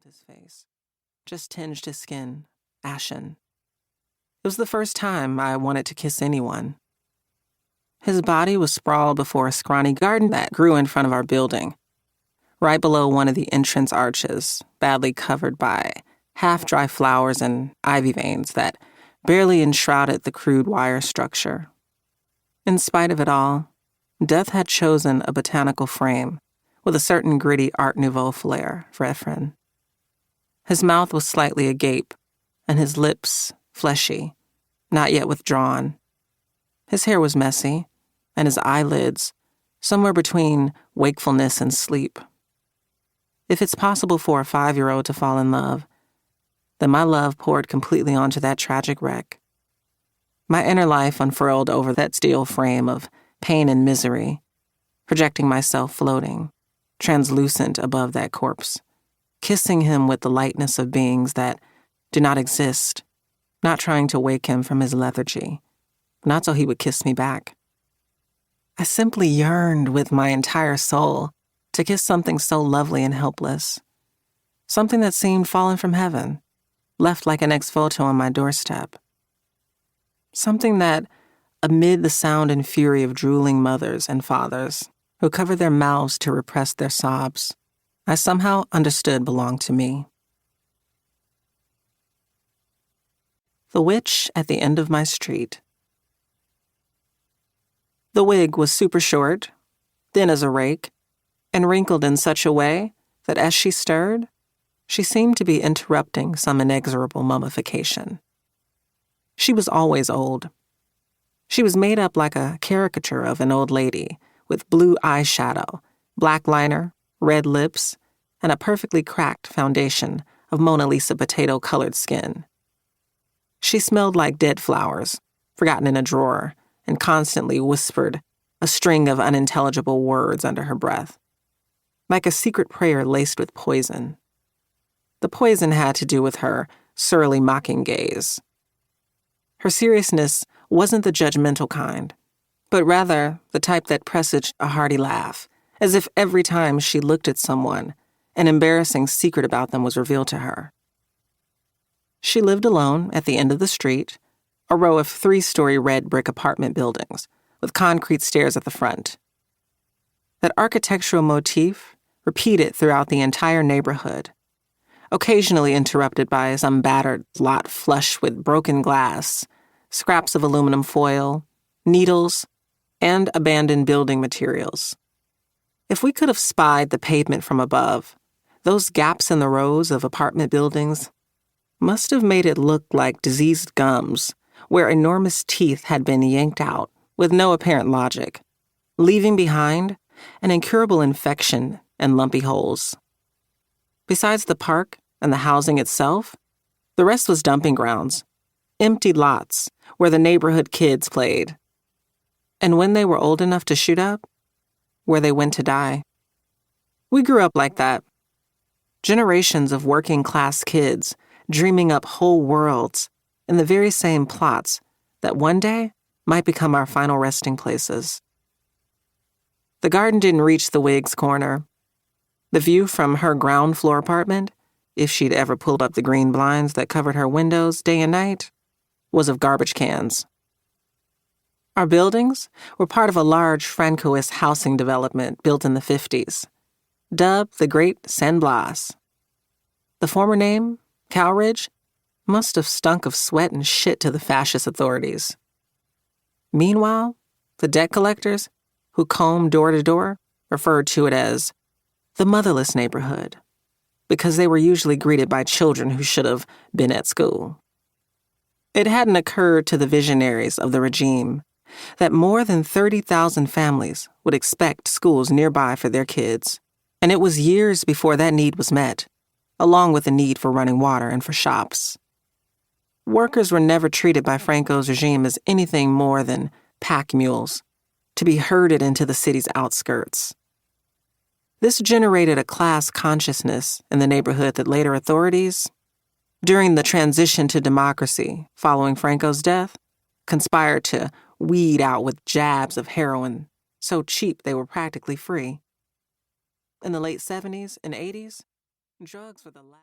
his face, just tinged his skin, ashen. It was the first time I wanted to kiss anyone. His body was sprawled before a scrawny garden that grew in front of our building, right below one of the entrance arches, badly covered by half-dry flowers and ivy veins that barely enshrouded the crude wire structure. In spite of it all, Death had chosen a botanical frame with a certain gritty Art Nouveau flair for Ephraim. His mouth was slightly agape, and his lips fleshy, not yet withdrawn. His hair was messy, and his eyelids somewhere between wakefulness and sleep. If it's possible for a 5-year-old to fall in love, then my love poured completely onto that tragic wreck. My inner life unfurled over that steel frame of pain and misery, projecting myself floating, translucent above that corpse, kissing him with the lightness of beings that do not exist, not trying to wake him from his lethargy, not so he would kiss me back. I simply yearned with my entire soul to kiss something so lovely and helpless, something that seemed fallen from heaven, left like an ex-voto on my doorstep. Something that, amid the sound and fury of drooling mothers and fathers who covered their mouths to repress their sobs, I somehow understood belonged to me. The witch at the end of my street. The wig was super short, thin as a rake, and wrinkled in such a way that as she stirred, she seemed to be interrupting some inexorable mummification. She was always old. She was made up like a caricature of an old lady, with blue eyeshadow, black liner, red lips, and a perfectly cracked foundation of Mona Lisa potato-colored skin. She smelled like dead flowers, forgotten in a drawer, and constantly whispered a string of unintelligible words under her breath, like a secret prayer laced with poison. The poison had to do with her surly mocking gaze. Her seriousness wasn't the judgmental kind, but rather the type that presaged a hearty laugh, as if every time she looked at someone, an embarrassing secret about them was revealed to her. She lived alone at the end of the street, a row of 3-story red brick apartment buildings with concrete stairs at the front. That architectural motif repeated throughout the entire neighborhood, occasionally interrupted by some battered lot flush with broken glass, scraps of aluminum foil, needles, and abandoned building materials. If we could have spied the pavement from above, those gaps in the rows of apartment buildings must have made it look like diseased gums, where enormous teeth had been yanked out with no apparent logic, leaving behind an incurable infection and lumpy holes. Besides the park and the housing itself, the rest was dumping grounds, empty lots where the neighborhood kids played. And when they were old enough to shoot up, where they went to die. We grew up like that. Generations of working-class kids dreaming up whole worlds in the very same plots that one day might become our final resting places. The garden didn't reach the wig's corner. The view from her ground floor apartment, if she'd ever pulled up the green blinds that covered her windows day and night, was of garbage cans. Our buildings were part of a large Francoist housing development built in the 50s, dubbed the Great San Blas. The former name, Cowridge, must have stunk of sweat and shit to the fascist authorities. Meanwhile, the debt collectors, who combed door to door, referred to it as the motherless neighborhood, because they were usually greeted by children who should have been at school. It hadn't occurred to the visionaries of the regime that more than 30,000 families would expect schools nearby for their kids, and it was years before that need was met, along with the need for running water and for shops. Workers were never treated by Franco's regime as anything more than pack mules, to be herded into the city's outskirts. This generated a class consciousness in the neighborhood that later authorities, during the transition to democracy following Franco's death, conspired to weed out with jabs of heroin, so cheap they were practically free. In the late 70s and 80s, drugs were the last.